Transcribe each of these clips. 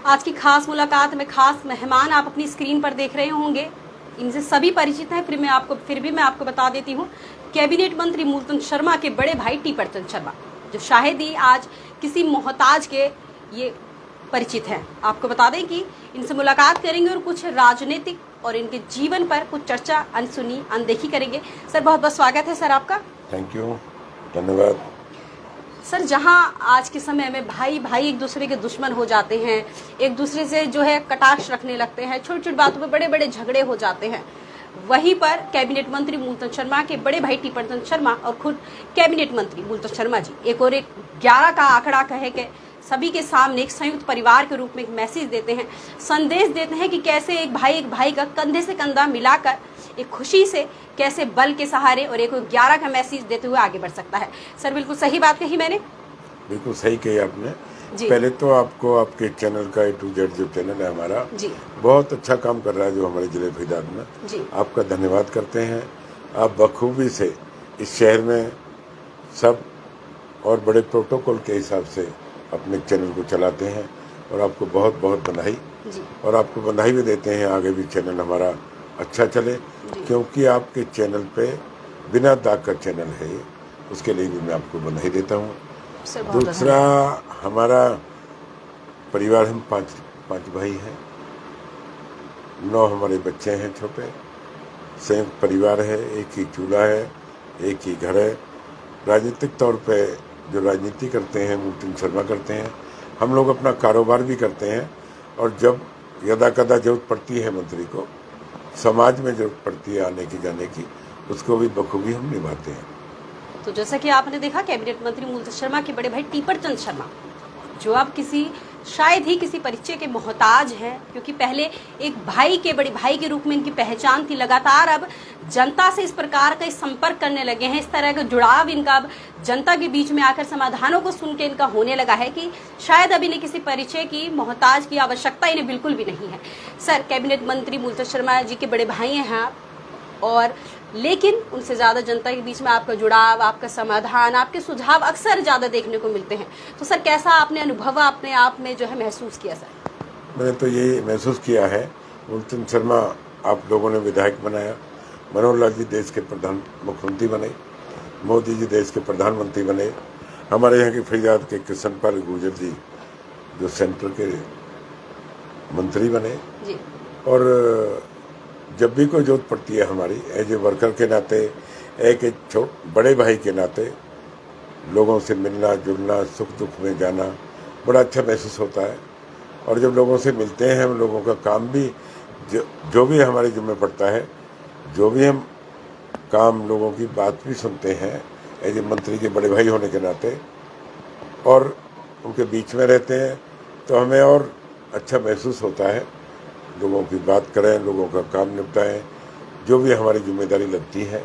आज की खास मुलाकात में खास मेहमान आप अपनी स्क्रीन पर देख रहे होंगे, इनसे सभी परिचित हैं। फिर भी मैं आपको बता देती हूँ, कैबिनेट मंत्री मूलचंद शर्मा के बड़े भाई टीपरचंद शर्मा, जो शायद ही आज किसी मोहताज के ये परिचित हैं। आपको बता दें कि इनसे मुलाकात करेंगे और कुछ राजनीतिक और इनके जीवन पर कुछ चर्चा अनसुनी अनदेखी करेंगे। सर, बहुत बहुत स्वागत है सर आपका। थैंक यू, धन्यवाद। सर, जहां आज के समय में भाई भाई एक दूसरे के दुश्मन हो जाते हैं, एक दूसरे से जो है कटाक्ष रखने लगते हैं, छोटी छोटी बातों पे बड़े बड़े झगड़े हो जाते हैं, वहीं पर कैबिनेट मंत्री मूलचंद शर्मा के बड़े भाई टीपरचंद शर्मा और खुद कैबिनेट मंत्री मूलचंद शर्मा जी एक 11 का आंकड़ा कहे के सभी के सामने एक संयुक्त परिवार के रूप में एक मैसेज देते हैं, संदेश देते हैं कि कैसे एक भाई का कंधे से कंधा मिलाकर एक खुशी से कैसे बल के सहारे और एक 11 का मैसेज देते हुए आगे बढ़ सकता है। सर, बिल्कुल सही बात कही मैंने। बिल्कुल सही कही आपने। पहले तो आपको आपके चैनल का A to Z जो चैनल है हमारा बहुत अच्छा काम कर रहा है, जो हमारे जिले फरीदाबाद में, आपका धन्यवाद करते हैं। आप बखूबी से इस शहर में सब और बड़े प्रोटोकॉल के हिसाब से अपने चैनल को चलाते हैं और आपको बहुत बहुत बधाई। और आपको बधाई भी देते हैं, आगे भी चैनल हमारा अच्छा चले, क्योंकि आपके चैनल पे बिना दाग का चैनल है, उसके लिए भी मैं आपको बधाई देता हूँ। दूसरा, हमारा परिवार, हम पांच भाई हैं, 9 हमारे बच्चे हैं छोटे, संयुक्त परिवार है, एक ही चूल्हा है, एक ही घर है। राजनीतिक तौर पे जो राजनीति करते हैं मूलचंद शर्मा करते हैं, हम लोग अपना कारोबार भी करते हैं, और जब यदा कदा जरूरत पड़ती है मंत्री को, समाज में जरूरत पड़ती है आने की जाने की, उसको भी बखूबी हम निभाते हैं। तो जैसा कि आपने देखा, कैबिनेट मंत्री मूलचंद शर्मा के बड़े भाई टीपरचंद शर्मा, जो अब शायद ही किसी परिचय के मोहताज हैं, क्योंकि पहले एक भाई के बड़े भाई के रूप में इनकी पहचान थी। लगातार अब जनता से इस प्रकार का संपर्क करने लगे हैं, इस तरह का जुड़ाव इनका अब जनता के बीच में आकर समाधानों को सुन के इनका होने लगा है कि शायद अभी इन्हें किसी परिचय की मोहताज की आवश्यकता इन्हें बिल्कुल भी नहीं है। सर, कैबिनेट मंत्री मूलचंद शर्मा जी के बड़े भाई हैं आप, और लेकिन उनसे ज़्यादा जनता के बीच में आपका जुड़ाव, आपका समाधान, आपके सुझाव अक्सर ज़्यादा देखने को मिलते हैं। तो सर, कैसा आपने अनुभव अपने आप में जो है महसूस किया? सर, मैंने तो ये महसूस किया है, मूलचंद शर्मा आप लोगों ने विधायक बनाया, मनोहर लाल जी देश के प्रधान मुख्यमंत्री बने, मोदी जी देश के प्रधानमंत्री बने, हमारे यहाँ के फरीदाबाद के कृष्णपाल गुर्जर जी जो सेंटर के मंत्री बने, और जब भी कोई जरूरत पड़ती है हमारी एज ए वर्कर के नाते, एक बड़े भाई के नाते, लोगों से मिलना जुलना, सुख दुख में जाना बड़ा अच्छा महसूस होता है। और जब लोगों से मिलते हैं, हम लोगों का काम भी जो भी हमारे जिम्मे पड़ता है, जो भी हम काम, लोगों की बात भी सुनते हैं एज ए मंत्री के बड़े भाई होने के नाते, और उनके बीच में रहते हैं, तो हमें और अच्छा महसूस होता है। लोगों की बात करें, लोगों का काम निपटाएं, जो भी हमारी जिम्मेदारी लगती है,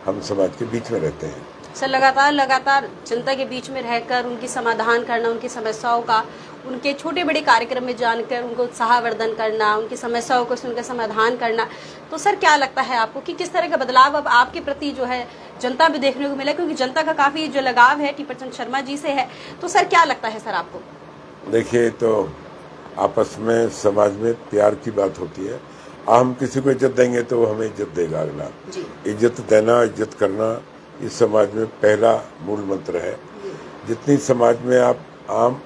हम समाज के बीच में रहते हैं। सर, लगातार जनता के बीच में रहकर उनकी समाधान करना, उनकी समस्याओं का, उनके छोटे बड़े कार्यक्रम में जानकर उनको उत्साहवर्धन करना, उनकी समस्याओं को सुनकर समाधान करना, तो सर क्या लगता है आपको कि किस तरह का बदलाव अब आपके प्रति जो है जनता भी देखने को मिला? क्योंकि जनता का काफ़ी जो लगाव है टीपरचंद शर्मा जी से है, तो सर क्या लगता है सर आपको? देखिए, तो आपस में समाज में प्यार की बात होती है। हम किसी को इज्जत देंगे तो वो हमें इज्जत देगा अगला। इज्जत देना, इज्जत करना, इस समाज में पहला मूल मंत्र है। जितनी समाज में आप आम,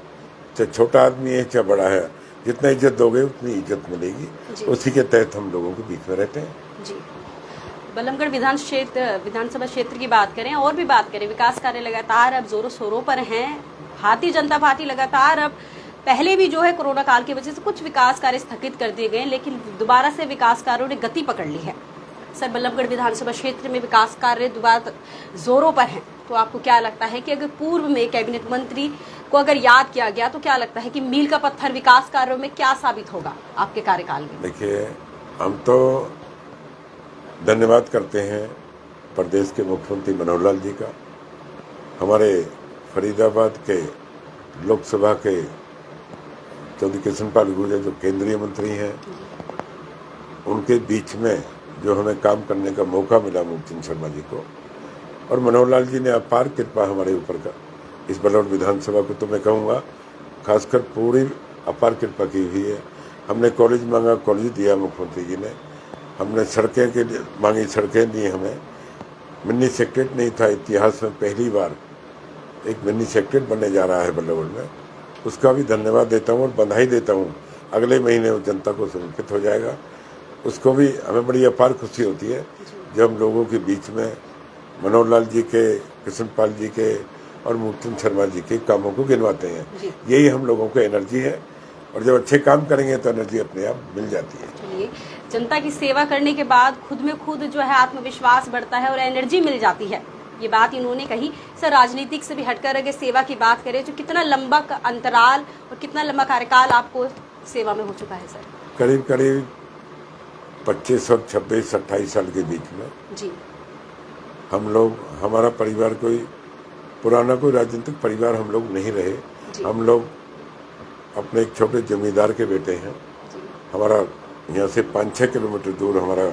चाहे छोटा आदमी है चाहे बड़ा है, जितना इज्जत दोगे उतनी इज्जत मिलेगी। उसी के तहत हम लोगों के बीच में रहते हैं। जी, बलमगढ़ विधानसभा क्षेत्र की बात करें और भी बात करें, विकास कार्य लगातार अब जोरों शोरों पर हैं। भारतीय जनता पार्टी लगातार अब पहले भी जो है कोरोना काल की वजह से कुछ विकास कार्य स्थगित कर दिए गए, लेकिन दोबारा से विकास कार्यों ने गति पकड़ ली है। सर, बल्लभगढ़ विधानसभा क्षेत्र में विकास कार्य दोबारा जोरों पर हैं, तो आपको क्या लगता है कि अगर पूर्व में कैबिनेट मंत्री को अगर याद किया गया, तो क्या लगता है कि मील का पत्थर विकास कार्यों में क्या साबित होगा आपके कार्यकाल में? देखिए, हम तो धन्यवाद करते हैं प्रदेश के मुख्यमंत्री मनोहर लाल जी का, हमारे फरीदाबाद के लोकसभा के चौधरी कृष्णपाल गुर्जर जो केंद्रीय मंत्री हैं, उनके बीच में जो हमें काम करने का मौका मिला मूलचंद शर्मा जी को, और मनोहर लाल जी ने अपार कृपा हमारे ऊपर का, इस बलौर विधानसभा को तो मैं कहूँगा खासकर पूरी अपार कृपा की हुई है। हमने कॉलेज मांगा, कॉलेज दिया मुख्यमंत्री जी ने। हमने सड़कें के लिए मांगी, सड़कें दी हमें। मिनी सेक्रेट नहीं था, इतिहास में पहली बार एक मिनी सेक्रेट बनने जा रहा है बल्लभगढ़ में। उसका भी धन्यवाद देता हूँ और बधाई देता हूँ। अगले महीने वो जनता को समर्पित हो जाएगा। उसको भी हमें बड़ी अपार खुशी होती है जब हम लोगों के बीच में मनोहर लाल जी के, कृष्णपाल जी के और मूलचंद शर्मा जी के कामों को गिनवाते हैं। यही हम लोगों को एनर्जी है, और जब अच्छे काम करेंगे तो एनर्जी अपने आप मिल जाती है। चलिए, जनता की सेवा करने के बाद खुद में खुद जो है आत्मविश्वास बढ़ता है और एनर्जी मिल जाती है। ये बात इन्होंने कही। सर, राजनीतिक से भी हटकर अगर सेवा की बात करें तो कितना लंबा अंतराल और कितना लंबा कार्यकाल आपको सेवा में हो चुका है सर? करीब करीब 25 और 26-28 साल के बीच में जी। हम लोग, हमारा परिवार कोई पुराना कोई राजनीतिक परिवार हम लोग नहीं रहे। हम लोग अपने एक छोटे जमींदार के बेटे हैं। हमारा यहाँ से 5-6 किलोमीटर दूर हमारा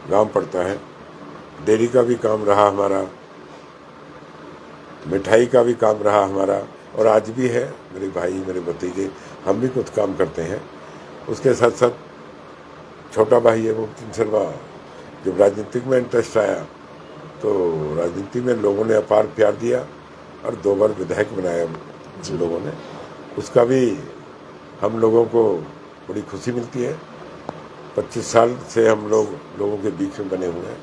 गांव पड़ता है। डेयरी का भी काम रहा हमारा, मिठाई का भी काम रहा हमारा, और आज भी है। मेरे भाई, मेरे भतीजे, हम भी कुछ काम करते हैं। उसके साथ साथ छोटा भाई है मूलचंद शर्मा। जब राजनीतिक में इंटरेस्ट आया तो राजनीति में लोगों ने अपार प्यार दिया और 2 बार विधायक बनाया लोगों ने। उसका भी हम लोगों को बड़ी खुशी मिलती है। 25 साल से हम लोगों के बीच में बने हुए हैं।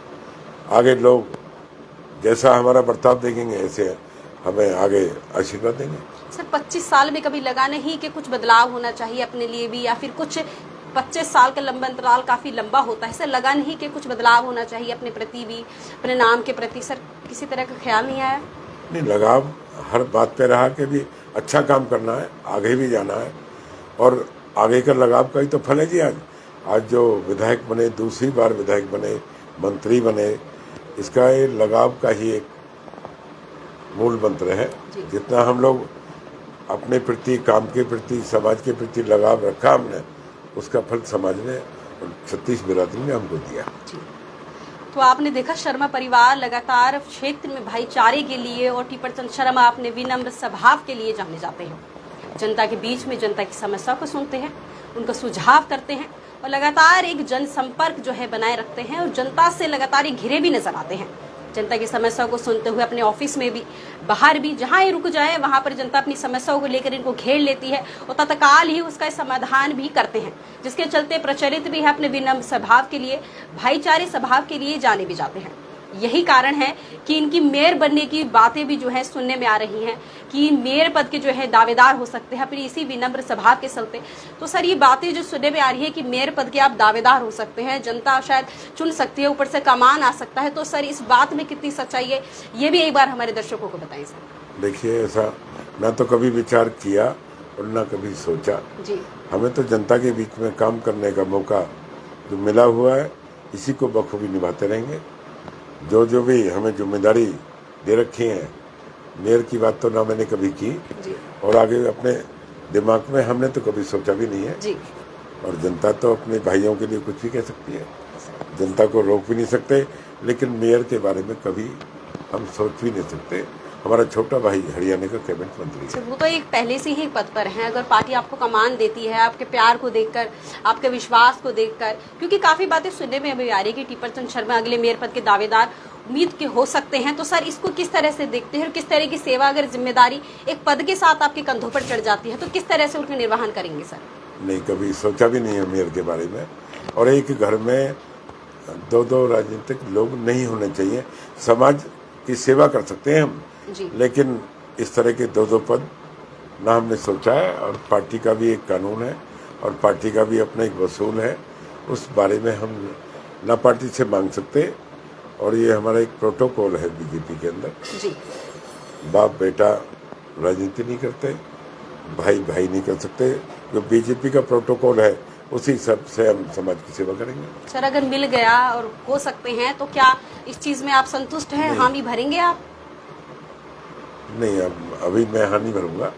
आगे लोग जैसा हमारा बर्ताव देखेंगे ऐसे हमें आगे आशीर्वाद देंगे। सर, 25 साल में कभी लगा नहीं कि कुछ बदलाव होना चाहिए अपने लिए भी, या फिर कुछ 25 साल का लंबा अंतराल काफी लंबा होता है, सर लगा नहीं कि कुछ बदलाव होना चाहिए अपने प्रति भी, अपने नाम के प्रति? सर, किसी तरह का ख्याल नहीं आया? नहीं, लगाव हर बात पे रहा कि भी अच्छा काम करना है, आगे भी जाना है, और आगे का लगाव का ही तो फल है जी। आज जो विधायक बने, दूसरी बार विधायक बने, मंत्री बने, इसका ये लगाव का ही एक मूल मंत्र है। जितना हम लोग अपने प्रति, काम के प्रति, समाज के प्रति लगाव रखा हमने, उसका फल समाज ने और 36 बिरादरी ने हमको दिया। तो आपने देखा, शर्मा परिवार लगातार क्षेत्र में भाईचारे के लिए और टीपर चंद शर्मा अपने विनम्र स्वभाव के लिए जाने जाते हैं। जनता के बीच में जनता की समस्या को सुनते हैं, उनका सुझाव करते हैं और लगातार एक जनसंपर्क जो है बनाए रखते हैं, और जनता से लगातार घिरे भी नजर आते हैं। जनता की समस्या को सुनते हुए अपने ऑफिस में भी, बाहर भी, जहां ये रुक जाए वहां पर जनता अपनी समस्याओं को लेकर इनको घेर लेती है और तत्काल ही उसका समाधान भी करते हैं, जिसके चलते प्रचलित भी है अपने विनम्र स्वभाव के लिए, भाईचारे स्वभाव के लिए जाने भी जाते हैं। यही कारण है कि इनकी मेयर बनने की बातें भी जो है सुनने में आ रही हैं कि मेयर पद के जो है दावेदार हो सकते हैं अपनी इसी विनम्र स्वभाव के चलते। तो सर, ये बातें जो सुनने में आ रही है कि मेयर पद के आप दावेदार हो सकते हैं, जनता शायद चुन सकती है, ऊपर से कमान आ सकता है, तो सर इस बात में कितनी सच्चाई है, ये भी एक बार हमारे दर्शकों को बताएं सर। देखिए, ऐसा ना तो कभी विचार किया और ना कभी सोचा जी। हमें तो जनता के बीच में काम करने का मौका जो मिला हुआ है, इसी को बखूबी निभाते रहेंगे। जो भी हमें जिम्मेदारी दे रखी है, मेयर की बात तो ना मैंने कभी की जी। और आगे अपने दिमाग में हमने तो कभी सोचा भी नहीं है जी। और जनता तो अपने भाइयों के लिए कुछ भी कह सकती है, जनता को रोक भी नहीं सकते, लेकिन मेयर के बारे में कभी हम सोच भी नहीं सकते। हमारा छोटा भाई हरियाणा का कैबिनेट मंत्री है। वो तो एक पहले से ही पद पर हैं। अगर पार्टी आपको कमान देती है, आपके प्यार को देखकर, आपके विश्वास को देखकर, क्योंकि काफी बातें सुनने में अभी आ रही है कि टीपर चंद शर्मा अगले मेयर पद के दावेदार उम्मीद के हो सकते हैं, तो सर इसको किस तरह से देखते हैं और किस तरह की सेवा, अगर जिम्मेदारी एक पद के साथ आपके कंधों पर चढ़ जाती है तो किस तरह से उनका निर्वहन करेंगे सर? नहीं, कभी सोचा भी नहीं है मेयर के बारे में। और एक घर में 2-2 राजनीतिक लोग नहीं होने चाहिए। समाज की सेवा कर सकते हैं हम, लेकिन इस तरह के 2-2 पद ना हमने सोचा है। और पार्टी का भी एक कानून है और पार्टी का भी अपना एक वसूल है, उस बारे में हम ना पार्टी से मांग सकते। और ये हमारा एक प्रोटोकॉल है बीजेपी के अंदर जी। बाप बेटा राजनीति नहीं करते, भाई भाई नहीं कर सकते। जो बीजेपी का प्रोटोकॉल है उसी सब से हम समाज की सेवा करेंगे। सर, अगर मिल गया और हो सकते हैं तो क्या इस चीज में आप संतुष्ट हैं? हामी भरेंगे आप? नहीं, अब अभी मैं हाँ नहीं भरूंगा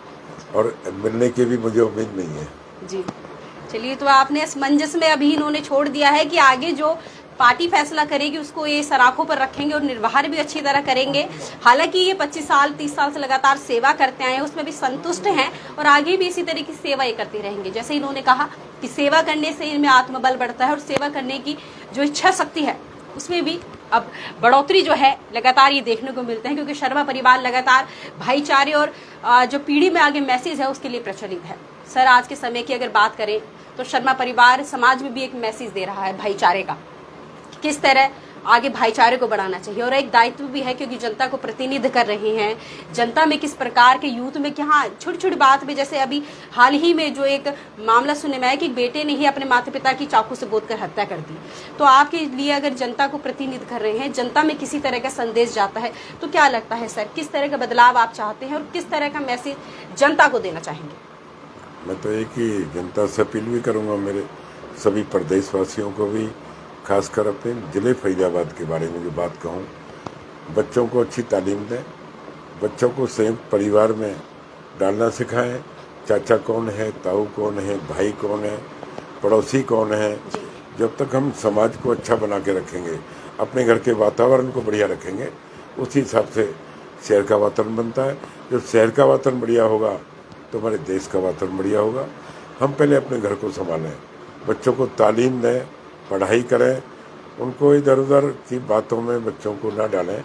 और मिलने की भी मुझे उम्मीद नहीं है। जी। चलिए, तो आपने असमंजस में अभी इन्होंने छोड़ दिया है कि आगे जो पार्टी फैसला करेगी उसको ये सराखों पर रखेंगे और निर्वहन भी अच्छी तरह करेंगे। हालांकि ये 25 साल 30 साल से लगातार सेवा करते आए हैं, उसमें भी संतुष्ट हैं और आगे भी इसी तरह की सेवा ये करते रहेंगे। जैसे इन्होंने कहा कि सेवा करने से इनमें आत्मबल बढ़ता है और सेवा करने की जो इच्छा शक्ति है उसमें भी अब बढ़ोतरी जो है लगातार ये देखने को मिलते हैं, क्योंकि शर्मा परिवार लगातार भाईचारे और जो पीढ़ी में आगे मैसेज है उसके लिए प्रचलित है। सर, आज के समय की अगर बात करें तो शर्मा परिवार समाज में भी एक मैसेज दे रहा है भाईचारे का, किस तरह आगे भाईचारे को बढ़ाना चाहिए, और एक दायित्व भी है क्योंकि जनता को प्रतिनिधित्व कर रहे हैं। जनता में किस प्रकार के यूथ में क्या छोटी छोटी बात में, जैसे अभी हाल ही में जो एक मामला सुनने में आया कि बेटे ने ही अपने माता पिता की चाकू से गोदकर हत्या कर दी। तो आपके लिए अगर जनता को प्रतिनिधित्व कर रहे हैं, जनता में किसी तरह का संदेश जाता है, तो क्या लगता है सर, किस तरह का बदलाव आप चाहते हैं और किस तरह का मैसेज जनता को देना चाहेंगे? मैं तो एक ही जनता से अपील भी करूँगा, मेरे सभी प्रदेशवासियों को भी, खासकर अपने जिले फरीदाबाद के बारे में जो बात कहूँ, बच्चों को अच्छी तालीम दें, बच्चों को संयुक्त परिवार में डालना सिखाएं। चाचा कौन है, ताऊ कौन है, भाई कौन है, पड़ोसी कौन है। जब तक हम समाज को अच्छा बना के रखेंगे, अपने घर के वातावरण को बढ़िया रखेंगे, उसी हिसाब से शहर का वातावरण बनता है। जब शहर का वातावरण बढ़िया होगा तो हमारे देश का वातावरण बढ़िया होगा। हम पहले अपने घर को संभालें, बच्चों को तालीम दें, पढ़ाई करें, उनको इधर उधर की बातों में बच्चों को ना डालें।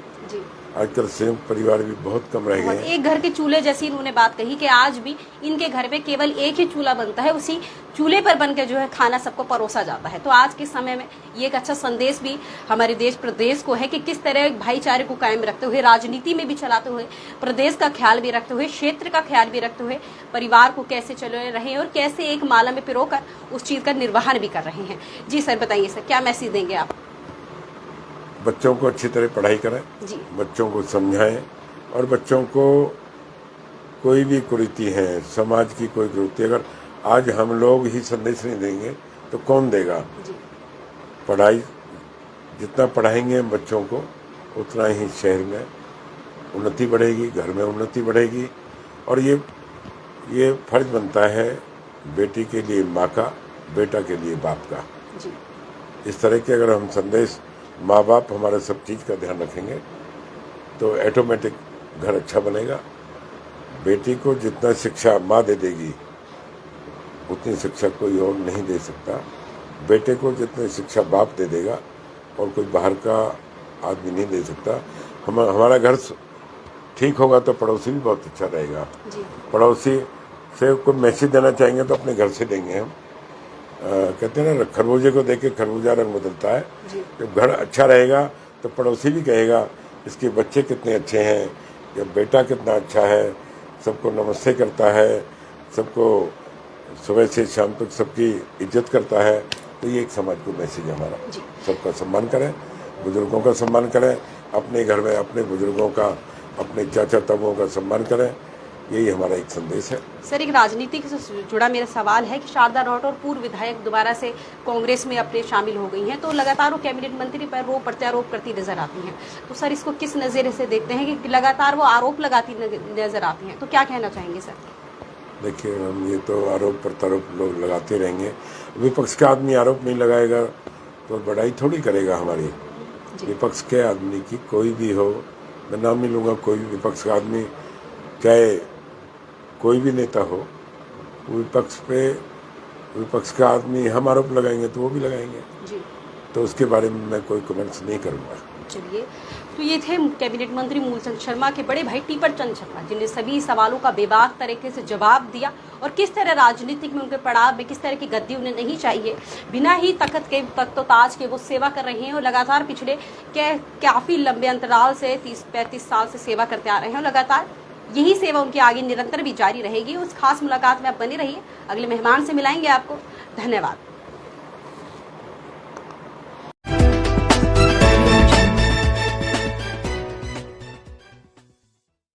आजकल संयुक्त परिवार भी बहुत कम रह गए हैं। एक घर के चूल्हे जैसी इन्होंने बात कही कि आज भी इनके घर में केवल एक ही चूल्हा बनता है, उसी चूल्हे पर बनकर जो है खाना सबको परोसा जाता है। तो आज के समय में ये एक अच्छा संदेश भी हमारे देश प्रदेश को है कि किस तरह भाईचारे को कायम रखते हुए, राजनीति में भी चलाते हुए, प्रदेश का ख्याल भी रखते हुए, क्षेत्र का ख्याल भी रखते हुए परिवार को कैसे चले रहे और कैसे एक माला में पिरोकर उस चीज का निर्वहन भी कर रहे हैं। जी सर, बताइए सर, क्या मैसेज देंगे आप? बच्चों को अच्छी तरह पढ़ाई करें, बच्चों को समझाएं, और बच्चों को कोई भी कुरीति है, समाज की कोई कुरीति अगर आज हम लोग ही संदेश नहीं देंगे तो कौन देगा? पढ़ाई जितना पढ़ाएंगे हम बच्चों को, उतना ही शहर में उन्नति बढ़ेगी, घर में उन्नति बढ़ेगी। और ये फर्ज बनता है बेटी के लिए माँ का, बेटा के लिए बाप का। इस तरह के अगर हम संदेश, माँ बाप हमारे सब चीज़ का ध्यान रखेंगे तो ऑटोमेटिक घर अच्छा बनेगा। बेटी को जितना शिक्षा माँ दे देगी उतनी शिक्षा कोई और नहीं दे सकता। बेटे को जितनी शिक्षा बाप दे देगा और कोई बाहर का आदमी नहीं दे सकता। हमारा घर ठीक होगा तो पड़ोसी भी बहुत अच्छा रहेगा। पड़ोसी से कोई मैसेज देना चाहेंगे तो अपने घर से देंगे हम। कहते हैं ना, खरबूजे को देख के खरबूजा रंग बदलता है। जब घर अच्छा रहेगा तो पड़ोसी भी कहेगा इसके बच्चे कितने अच्छे हैं, जब बेटा कितना अच्छा है, सबको नमस्ते करता है, सबको सुबह से शाम तक सबकी इज्जत करता है। तो ये एक समाज को मैसेज है हमारा। सबका सम्मान करें, बुजुर्गों का सम्मान करें, अपने घर में अपने बुजुर्गों का, अपने चाचा ताऊओं का सम्मान करें। यही हमारा एक संदेश है। सर, एक राजनीति से जुड़ा मेरा सवाल है कि शारदा राउत और पूर्व विधायक दोबारा से कांग्रेस में अपने शामिल हो गई हैं, तो लगातार वो कैबिनेट मंत्री पर आरोप प्रत्यारोप करती नजर आती हैं। तो सर, इसको किस नज़रिए से देखते हैं कि लगातार वो आरोप लगाती नजर आती हैं? तो क्या कहना चाहेंगे सर? देखिए, हम ये तो आरोप प्रत्यारोप लोग लगाते रहेंगे। विपक्ष का आदमी आरोप नहीं लगाएगा तो बड़ाई थोड़ी करेगा हमारी। विपक्ष के आदमी की कोई भी हो, मैं नाम नहीं लूँगा, कोई भी विपक्ष का आदमी, चाहे कोई भी नेता हो, विपक्ष का आदमी हम आरोप लगाएंगे तो वो भी लगाएंगे। तो उसके बारे में मैं कोई कमेंट्स नहीं करूँगा। चलिए, तो ये थे कैबिनेट मंत्री मूलचंद शर्मा के बड़े भाई टीपर चंद शर्मा, जिन्हें सभी सवालों का बेबाक तरीके से जवाब दिया और किस तरह राजनीतिक में उनके पड़ाव में किस तरह की गद्दी उन्हें नहीं चाहिए, बिना ही तख्त के तख्तोताज के वो सेवा कर रहे हैं और लगातार पिछले काफ़ी लंबे अंतराल से 30-35 साल से सेवा करते आ रहे हैं और लगातार यही सेवा उनकी आगे निरंतर भी जारी रहेगी। उस खास मुलाकात में आप बने रहिए। अगले मेहमान से मिलाएंगे आपको। धन्यवाद।